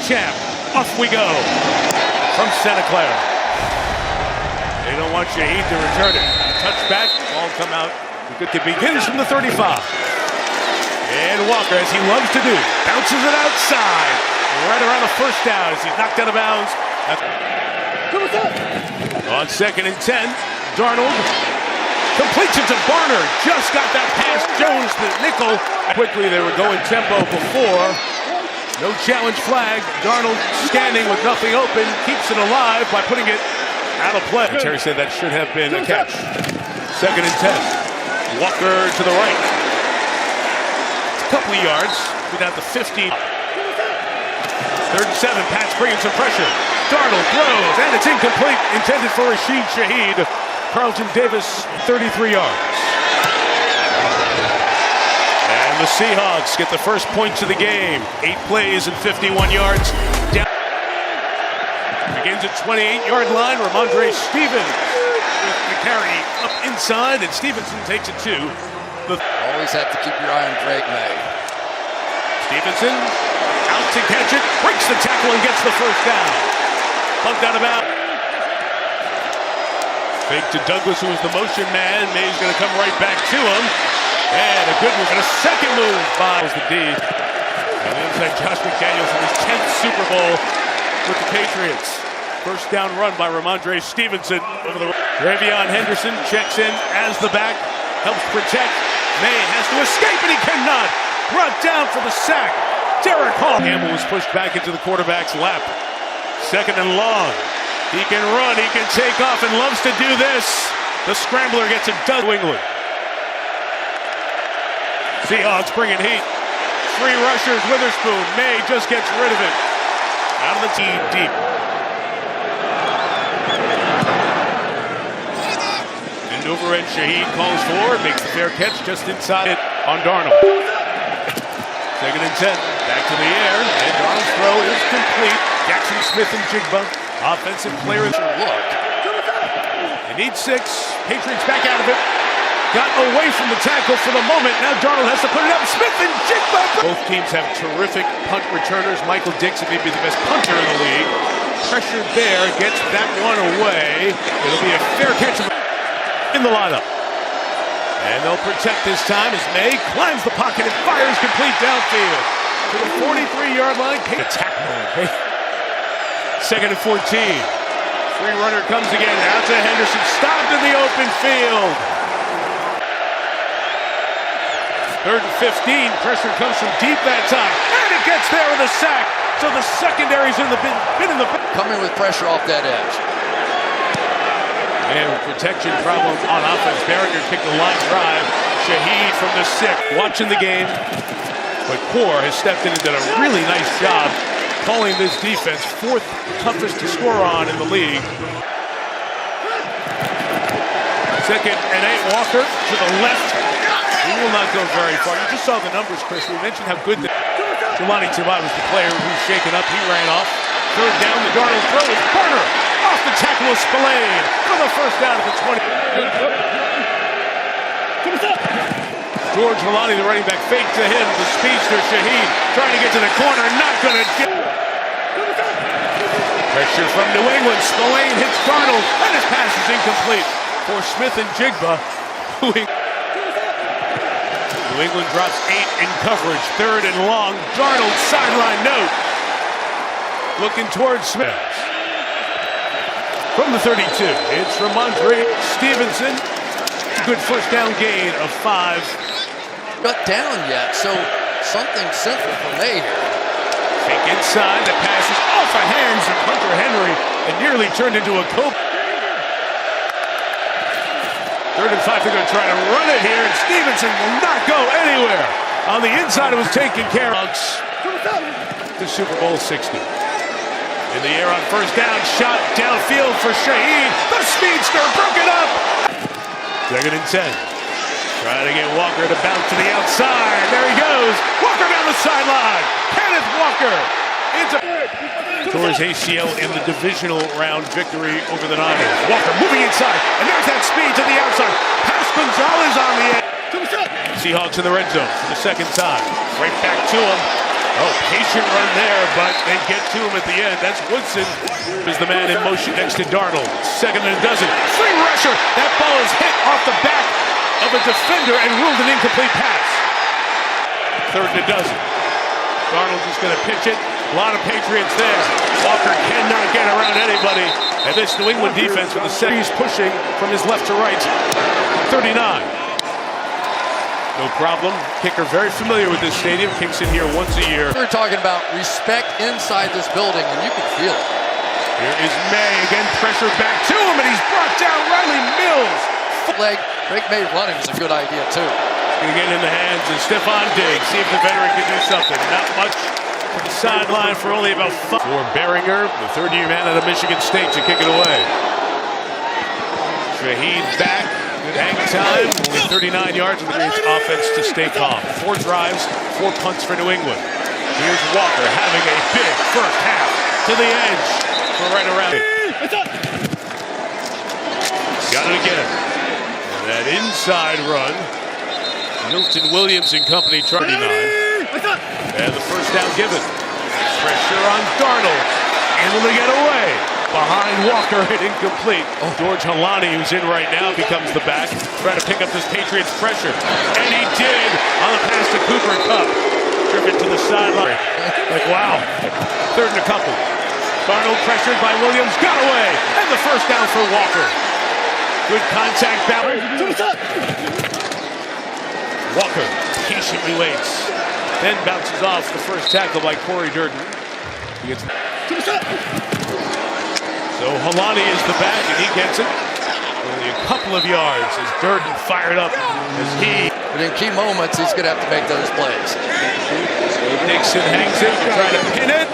champ. Off we go from Santa Clara. They don't want Shaheed to return it. Touchback, ball come out. It begins from the 35. And Walker, as he loves to do, bounces it outside. Right around the first down as he's knocked out of bounds. On 2nd and 10, Darnold completes it to Barner. Just got that past Jones, the nickel. Quickly, they were going tempo before. No challenge flag. Darnold standing with nothing open. Keeps it alive by putting it out of play. Terry said that should have been a catch. 2nd and 10. Walker to the right. A couple of yards. We're down to 50. 3rd and 7. Pats bringing some pressure. Darnold throws, and it's incomplete. Intended for Rashid Shaheed. Carlton Davis, 33 yards. And the Seahawks get the first points of the game. 8 plays and 51 yards. Down. Begins at 28-yard line. Ramondre Stevens with the carry up inside, and Stevenson takes it to the... Always have to keep your eye on Drake May. Stevenson out to catch it, breaks the tackle and gets the first down. Punked out of bounds. Fake to Douglas, who was the motion man. May's going to come right back to him. And a good move, and a second move by the D. And inside Josh McDaniels in his 10th Super Bowl with the Patriots. First down run by Ramondre Stevenson over the... Ravion Henderson checks in as the back, helps protect. May has to escape, and he cannot. Brought down for the sack. Derek Hall. Campbell was pushed back into the quarterback's lap. 2nd and long. He can run, he can take off, and loves to do this. The scrambler gets it done. New England. Seahawks bringing heat. 3 rushers, Witherspoon. May just gets rid of it. Out of the team deep. And overhead Shaheed calls for, makes the fair catch just inside it on Darnold. 2nd and 10. Back to the air, and Darnold's throw is complete. Jackson Smith and Jigba. Offensive player in the look. They need 6. Patriots back out of it. Got away from the tackle for the moment. Now Darnold has to put it up. Smith and Jigba. Both teams have terrific punt returners. Michael Dixon may be the best punter in the league. Pressured there, gets that one away. It'll be a fair catch in the lineup. And they'll protect this time as May climbs the pocket and fires complete downfield to the 43-yard line. Attack mode. 2nd and 14. Free runner comes again. Out to Henderson. Stopped in the open field. 3rd and 15. Pressure comes from deep that time. And it gets there with a sack. So the secondary's in the been in the... Coming with pressure off that edge. And protection problem on offense. Barringer kicked the line drive. Shaheed from the 6. Watching the game. But Core has stepped in and done a really nice job calling this defense 4th toughest to score on in the league. 2nd and 8. Walker to the left. He will not go very far. You just saw the numbers, Chris. We mentioned how good Jelani Tavai was the player who's shaken up. He ran off. 3rd down. The Darnold throw is Barner. Off the tackle of Spillane for the first down at the 20. George Villani, the running back, fake to him. The speedster Shaheed trying to get to the corner. Not going to get. Pressure from New England. Spillane hits Darnold, and his pass is incomplete for Smith and Jigba. New England drops 8 in coverage. 3rd and long. Darnold sideline note. Looking towards Smith. From the 32, it's Ramondre Stevenson. Good first down gain of 5. Not down yet, so something simple for May here. Fake inside, the pass is off the hands of Hunter Henry and nearly turned into a cope. 3rd and 5, they're going to try to run it here, and Stevenson will not go anywhere. On the inside, it was taken care of. To Super Bowl 60. In the air on first down, shot downfield for Shaheed. The speedster broke it up. 2nd and 10. Trying to get Walker to bounce to the outside. There he goes. Walker down the sideline. Kenneth Walker towards ACL in the divisional round victory over the Niners. Walker moving inside, and there's that speed to the outside. Pass Gonzalez on the edge. Seahawks in the red zone for the 2nd time. Right back to him. Oh, patient run there, but they get to him at the end. That's Woodson, is the man in motion next to Darnold. Second and a dozen. Free rusher. That ball is hit off the back of a defender and ruled an incomplete pass. Third and a dozen. Darnold just going to pitch it. A lot of Patriots there. Walker cannot get around anybody. And this New England defense with the set. He's pushing from his left to right. 39. No problem. Kicker very familiar with this stadium. Kicks in here once a year. We're talking about respect inside this building, and you can feel it. Here is May. Again, pressure back to him, and he's brought down Riley Mills. Leg, Drake May running is a good idea, too. Going to get in the hands of Stephon Diggs. See if the veteran can do something. Not much to the sideline for only about 5. For Behringer, the third-year man out of Michigan State, to kick it away. Shaheed back. Good hang time. Only 39 yards of the offense to stay calm. 4 drives, 4 punts for New England. Here's Walker having a big first half to the edge for right around it. Got it again. And that inside run. Milton Williams and company, 39. And the first down given. Pressure on Darnold. Able to get away. Behind Walker and incomplete. George Halani, who's in right now, becomes the back. Trying to pick up this Patriots pressure. And he did on the pass to Cooper Kupp. Driven to the sideline. Like, wow. Third and a couple. Darnold pressured by Williams. Got away. And the first down for Walker. Good contact balance. Walker patiently waits. Then bounces off the first tackle by Corey Durden. He gets... So Halani is the back, and he gets it. Only a couple of yards as Durden fired up as he... But in key moments, he's going to have to make those plays. Dixon hangs it, trying to pin it.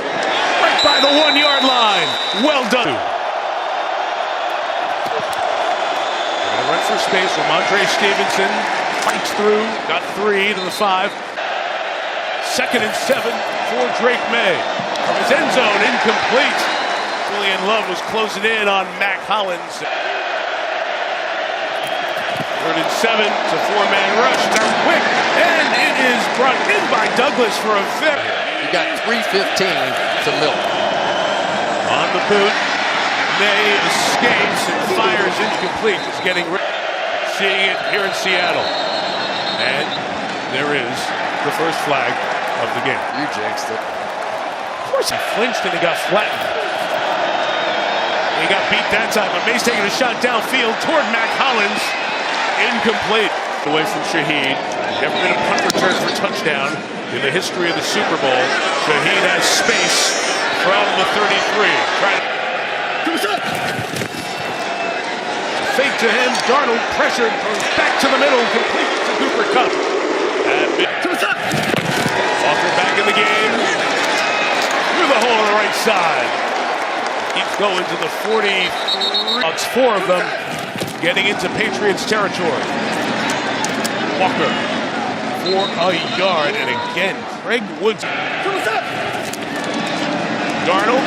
Right by the 1-yard line. Well done. They're going to run for space. Ramondre Stevenson fights through. Got 3 to the 5. Second and 7 for Drake May. From his end zone, incomplete. Julian Love was closing in on Mac Hollins. Third and 7. It's a 4-man rush. They're quick, and it is brought in by Douglas for a fit. You got 3:15 to milk. On the boot, May escapes and fires incomplete. Just getting seeing it here in Seattle, and there is the first flag of the game. You jinxed it. Of course, he flinched and he got flattened. He got beat that time, but May's taking a shot downfield toward Mac Hollins. Incomplete. Away from Shaheed. Never been a punt return for touchdown in the history of the Super Bowl. Shaheed has space from the 33. Fake to him. Darnold pressured. Back to the middle. Complete to Cooper Kupp. Walker back in the game. Through the hole on the right side. Keeps going to the 43. It's 4 of them getting into Patriots territory. Walker for a yard, and again, Craig Woods. Darnold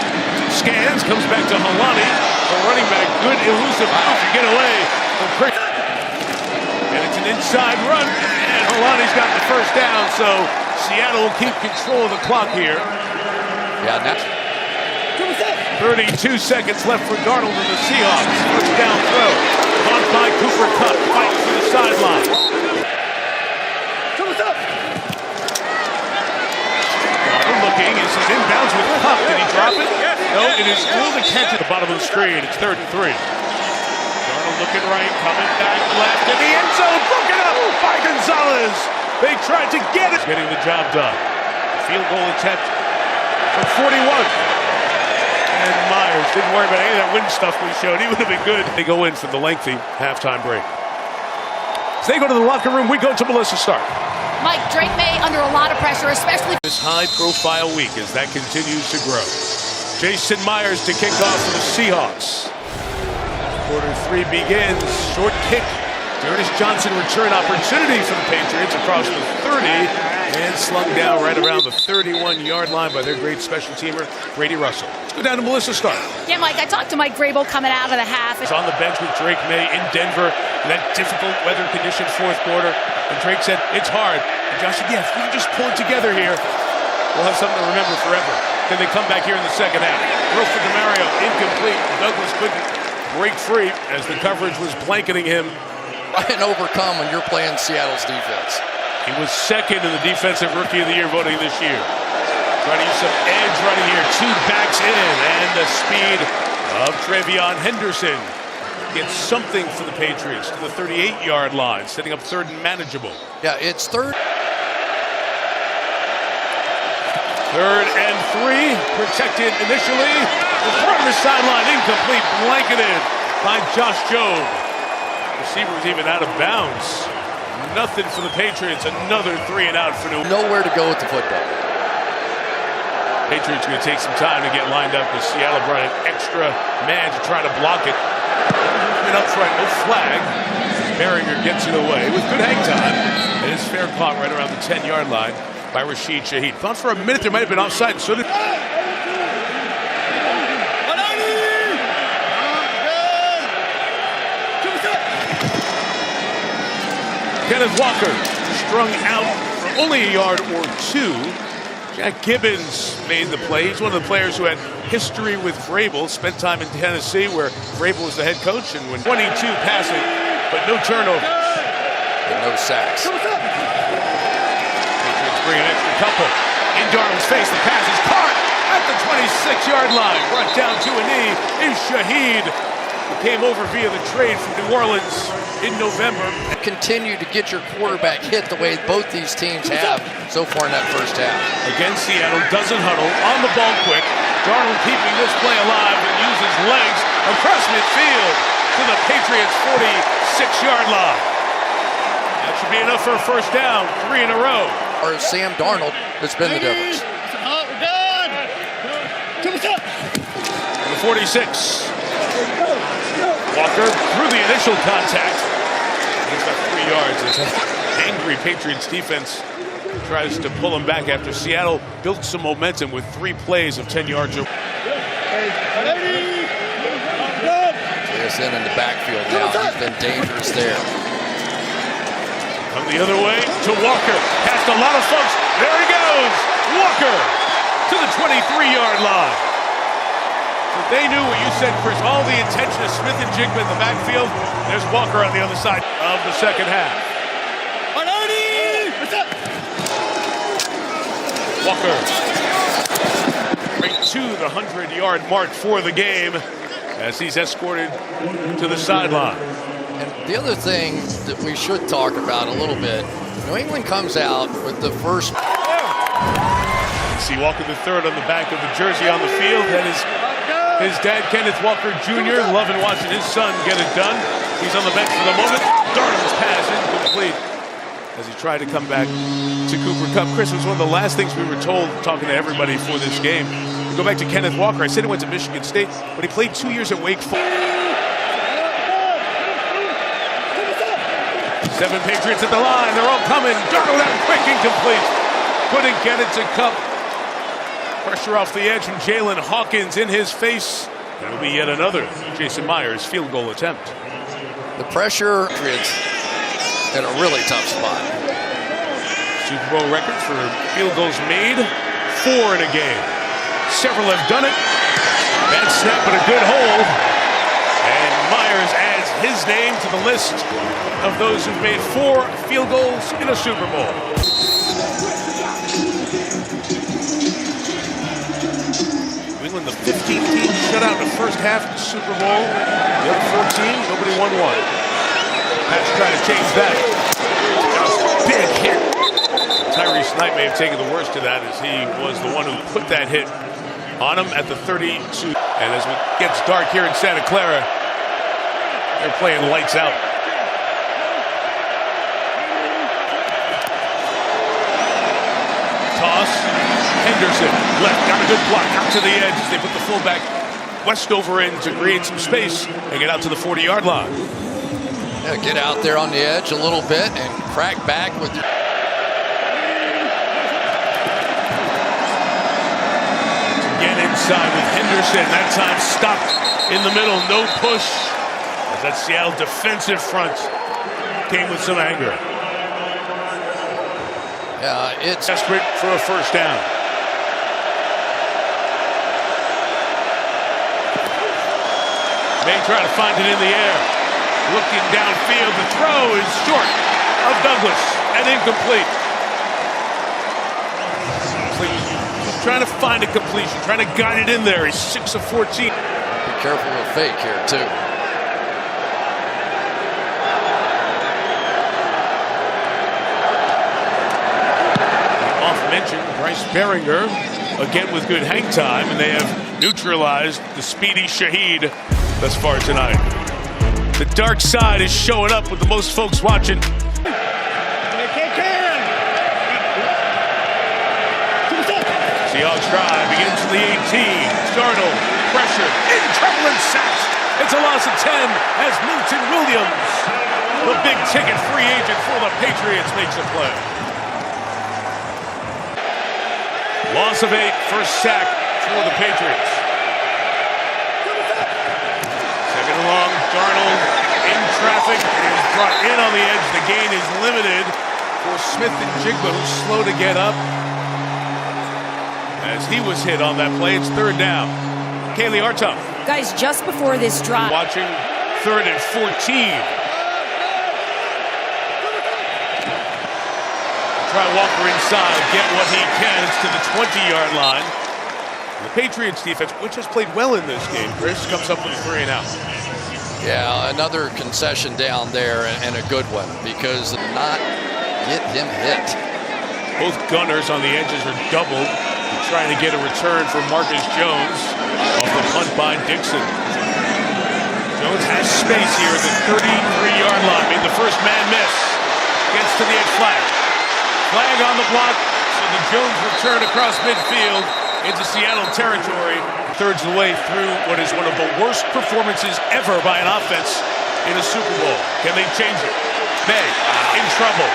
scans, comes back to Halani. The running back, good elusive move to get away from Craig. And it's an inside run, and Halani's got the first down, so Seattle will keep control of the clock here. Yeah, that's 32 seconds left for Darnold and the Seahawks. First down throw. Caught by Cooper Kupp. Fights for the sideline. Darnold looking. Is it inbounds with Kupp? Did he drop it? No, it is ruled to catch at the bottom of the screen. It's 3rd and 3. Darnold looking right, coming back left in the end zone. Broken up by Gonzalez. They tried to get it. Getting the job done. Field goal attempt from 41. And Myers didn't worry about any of that wind stuff we showed. He would have been good. They go in for the lengthy halftime break. As they go to the locker room, we go to Melissa Stark. Mike, Drake May under a lot of pressure, especially This high-profile week as that continues to grow. Jason Myers to kick off for the Seahawks. Quarter 3 begins. Short kick. Ernest Johnson return opportunity for the Patriots across the 30 and slung down right around the 31-yard line by their great special teamer, Brady Russell. Let's go down to Melissa Stark. Yeah, Mike, I talked to Mike Vrabel coming out of the half. He's on the bench with Drake May in Denver in that difficult weather condition 4th quarter. And Drake said, it's hard. And Josh said, yeah, if we can just pull it together here. we'll have something to remember forever. Then they come back here in the second half. Throw for DeMario, incomplete. Douglas couldn't break free as the coverage was blanketing him. Try and overcome when you're playing Seattle's defense. He was second in the Defensive Rookie of the Year voting this year. Trying to use some edge running here. Two backs in, and the speed of Trevion Henderson gets something for the Patriots to the 38-yard line, setting up third and manageable. Yeah, it's third. Third and 3, protected initially. The front of the sideline, incomplete, blanketed by Josh Jobe. Receiver was even out of bounds. Nothing for the Patriots. Another 3 and out for New England. Nowhere to go with the football. Patriots going to take some time to get lined up because Seattle brought an extra man to try to block it. And up front, no flag. Berringer gets it away with good hang time. It is fair caught right around the 10-yard line by Rashid Shaheed. Thought for a minute there might have been offside. So did Kenneth Walker strung out for only a yard or 2. Jack Gibbons made the play. He's one of the players who had history with Vrabel, spent time in Tennessee where Vrabel was the head coach, and when 22 passing, but no turnovers. And no sacks. Patriots bring an extra couple. In Darnold's face, the pass is caught at the 26-yard line. Brought down to a knee is Shaheed, who came over via the trade from New Orleans in November. Continue to get your quarterback hit the way both these teams have so far in that first half. Again, Seattle doesn't huddle, on the ball quick. Darnold keeping this play alive and uses legs across midfield to the Patriots' 46-yard line. That should be enough for a first down, 3 in a row. Or Sam Darnold has been the difference. The 46. Walker through the initial contact. He's got 3 yards as an angry Patriots defense tries to pull him back after Seattle built some momentum with 3 plays of 10 yards. It's in the backfield now. He's been dangerous there. Come the other way to Walker. Past a lot of folks. There he goes. Walker to the 23-yard line. So they knew what you said, Chris. All the attention of Smith and Jigba in the backfield. There's Walker on the other side of the second half. Walker right to the 100-yard mark for the game as he's escorted to the sideline. And the other thing that we should talk about a little bit, New England comes out with the first. See Walker III on the back of the jersey on the field. That is his dad, Kenneth Walker Jr., loving watching his son get it done. He's on the bench for the moment. Darnold's pass incomplete as he tried to come back to Cooper Kupp. Chris, it was one of the last things we were told talking to everybody for this game. We go back to Kenneth Walker. I said he went to Michigan State, but he played 2 years at Wake Forest. 7 Patriots at the line. They're all coming. Darnold out quick, incomplete. Couldn't get it to Kupp. Pressure off the edge from Jalen Hawkins in his face. That'll be yet another Jason Myers field goal attempt. The pressure is in a really tough spot. Super Bowl record for field goals made, 4 in a game. Several have done it. Bad snap, but a good hold. And Myers adds his name to the list of those who've made 4 field goals in a Super Bowl. England, the 15-team shutout in the first half of the Super Bowl. The other 14, nobody won one. Pat's trying to change that. Just big hit. Tyrese Knight may have taken the worst of that as he was the one who put that hit on him at the 32. And as it gets dark here in Santa Clara, they're playing lights out. Toss. Henderson, left, got a good block, out to the edge as they put the fullback Westover in to create some space and get out to the 40-yard line. Yeah, get out there on the edge a little bit and crack back with. Again inside with Henderson, that time stopped in the middle, no push. As that Seattle defensive front came with some anger. It's desperate for a first down. May try to find it in the air. Looking downfield, the throw is short of Douglas and incomplete. Trying to find a completion, trying to guide it in there. He's 6 of 14. Be careful with fake here, too. Off-mentioned Bryce Behringer, again with good hang time, and they have neutralized the speedy Shaheed thus far tonight. The dark side is showing up with the most folks watching. Seahawks drive begins in the 18. Darnold, pressure, in trouble and sacked. It's a loss of 10 as Milton Williams, the big ticket free agent for the Patriots, makes a play. Loss of 8, first sack for the Patriots. Second and long, Darnold in traffic is brought in on the edge. The gain is limited for Smith and Jigba, who's slow to get up. As he was hit on that play, it's third down. Kaylee Hartough. Guys, just before this drive. Watching third and 14. Try Walker inside, get what he can. It's to the 20-yard line. The Patriots defense, which has played well in this game, Chris, comes up with a 3 and out. Yeah, another concession down there and a good one because not get him hit. Both gunners on the edges are doubled. Trying to get a return from Marcus Jones off the punt by Dixon. Jones has space here at the 33-yard line. Made the first man miss. Gets to the edge flag. Flag on the block. So the Jones return across midfield into Seattle territory. Thirds of the way through what is one of the worst performances ever by an offense in a Super Bowl. Can they change it? May in trouble.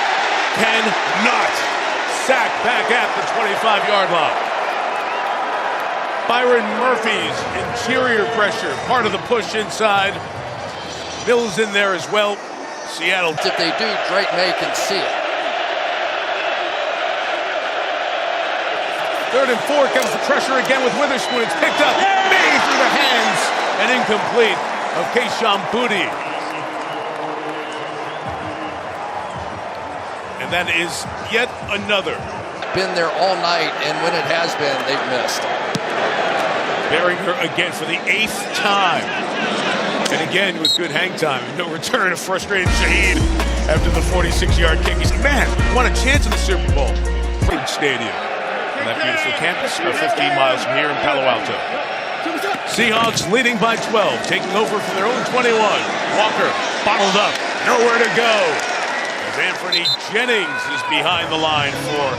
Cannot. Sack back at the 25-yard line. Byron Murphy's interior pressure, part of the push inside. Mills in there as well. Seattle. If they do, Drake May can see it. Third and 4 comes the pressure again with Witherspoon. It's picked up. May through the hands and incomplete of Kayshon Boutte. And that is yet another. Been there all night, and when it has been, they've missed. Behringer again for the 8th time. And again with good hang time. No return, a frustrated Shaheed after the 46-yard kick. He's like, man, won a chance in the Super Bowl. Great stadium. On that beautiful campus, about 15 miles from here in Palo Alto. Seahawks leading by 12, taking over from their own 21. Walker bottled up, nowhere to go. As Anthony Jennings is behind the line for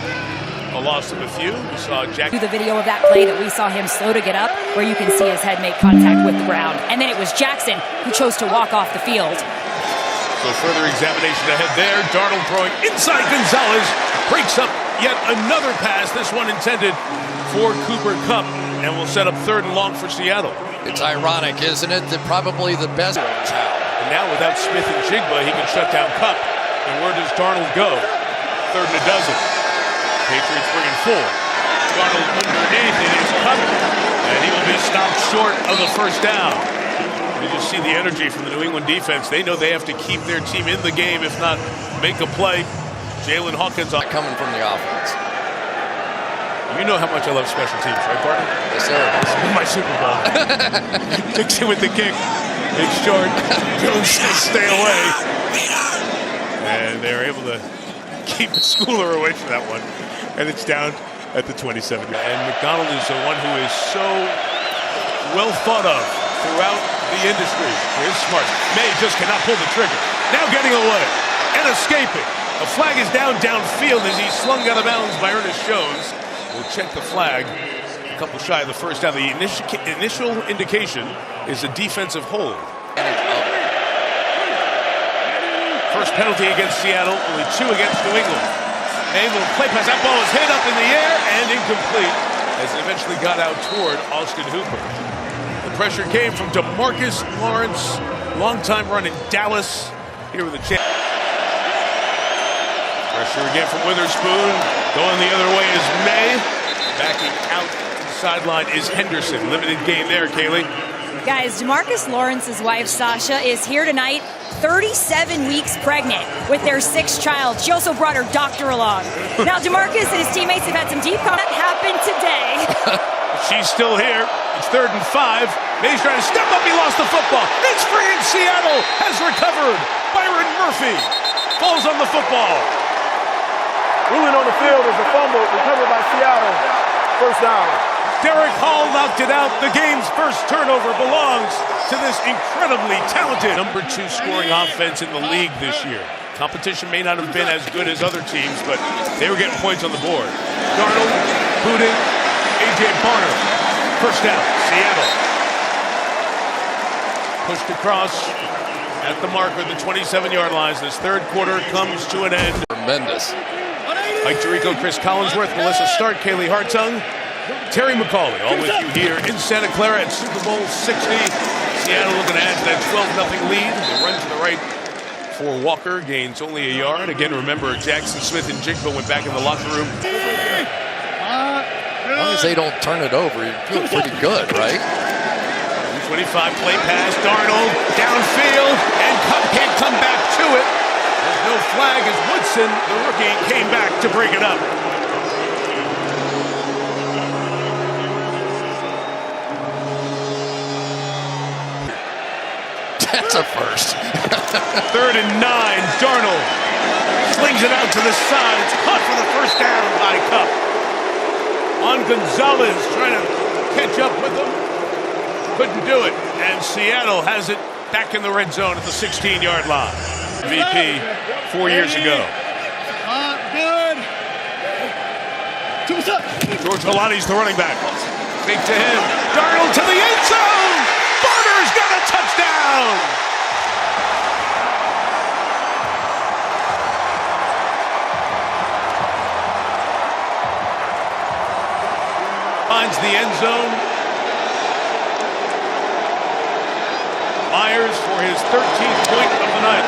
a loss of a few. We saw Jack. Do the video of that play that we saw him slow to get up, where you can see his head make contact with the ground. And then it was Jackson who chose to walk off the field. So further examination ahead there. Darnold throwing inside Gonzalez. Breaks up yet another pass. This one intended for Cooper Kupp. And will set up third and long for Seattle. It's ironic, isn't it, that probably the best. And now without Smith and Jigba, he can shut down Kupp. And where does Darnold go? Third and a dozen. Patriots bringing 4. Darnold underneath, it is Kupp, and he will be stopped short of the first down. You just see the energy from the New England defense. They know they have to keep their team in the game, if not make a play. Jalen Hawkins on. Coming from the offense. You know how much I love special teams, right, partner? Yes, sir. This is my Super Bowl. Dixon with the kick. It's short. Jones says stay away. And they're able to keep the schooler away from that one. And it's down at the 27. And McDonald is the one who is so well thought of throughout the industry. He's smart. May just cannot pull the trigger. Now getting away and escaping. A flag is downfield as he's slung out of bounds by Ernest Jones. We'll check the flag. A couple shy of the first down. The initial indication is a defensive hold. First penalty against Seattle, only 2 against New England. A little play pass. That ball is hit up in the air and incomplete as it eventually got out toward Austin Hooper. The pressure came from DeMarcus Lawrence, longtime run in Dallas. Here with the chance. Pressure again from Witherspoon. Going the other way is May. Backing out to the sideline is Henderson. Limited gain there, Kaylee. Guys, DeMarcus Lawrence's wife, Sasha, is here tonight, 37 weeks pregnant with their 6th child. She also brought her doctor along. Now, DeMarcus and his teammates have had some deep contact. That happened today. She's still here. It's 3rd and 5. May's trying to step up. He lost the football. It's free, and Seattle has recovered. Byron Murphy falls on the football. Ruling on the field is a fumble recovered by Seattle. First down. Derek Hall knocked it out. The game's first turnover belongs to this incredibly talented number 2 scoring offense in the league this year. Competition may not have been as good as other teams, but they were getting points on the board. Darnold, booting, A.J. Barner. First down, Seattle. Pushed across at the marker, the 27-yard line. This third quarter comes to an end. Tremendous. Mike Tirico, Chris Collinsworth, Melissa Stark, Kaylee Hartung, Terry McCauley, all with you here in Santa Clara at Super Bowl 60. Seattle looking to add to that 12-0 lead. They run to the right for Walker, gains only a yard. Again, remember, Jackson Smith and Jigba went back in the locker room. As long as they don't turn it over, you feel pretty good, right? 25 play pass, Darnold downfield, and can't come back to it. There's no flag as Woodson, the rookie, came back to break it up. That's a first. 3rd and 9, Darnold slings it out to the side. It's caught for the first down by Cup. On Gonzalez, trying to catch up with him. Couldn't do it. And Seattle has it back in the red zone at the 16-yard line. VP 4 years ago. Good. George Holani's the running back. Fake to him. Darnold to the end zone. Barner's got a touchdown. Finds the end zone. Myers for his 13th point of the night.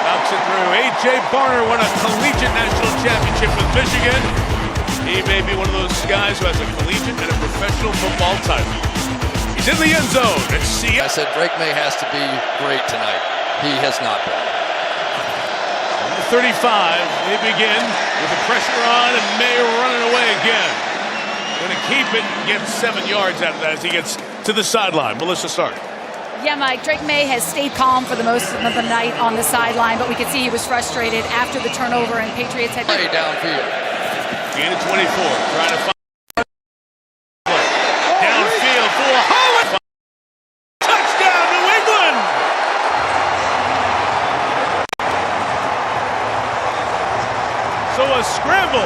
Knocks it through. A.J. Barner won a collegiate national championship with Michigan. He may be one of those guys who has a collegiate and a professional football title. He's in the end zone. Let's see. I said Drake May has to be great tonight. He has not been. On the 35, they begin with the pressure on, and May running away again. Going to keep it and get 7 yards out of that as he gets to the sideline. Melissa Stark. Yeah, Mike, Drake May has stayed calm for the most of the night on the sideline, but we could see he was frustrated after the turnover, and Patriots had Play downfield. Gain of 24, trying to find downfield for Holland. Touchdown, New England! So a scramble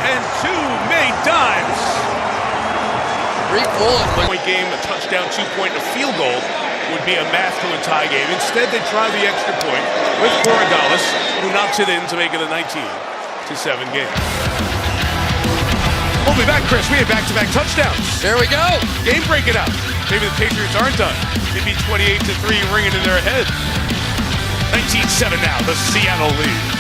and 2 made dimes. Point game, a touchdown, 2-point, a field goal would be a math to a tie game. Instead, they try the extra point with Corrigales, who knocks it in to make it a 19-7 game. We'll be back, Chris. We have back-to-back touchdowns. There we go. Game breaking out. Maybe the Patriots aren't done. Maybe 28-3 ringing in their head. 19-7 now, the Seattle lead.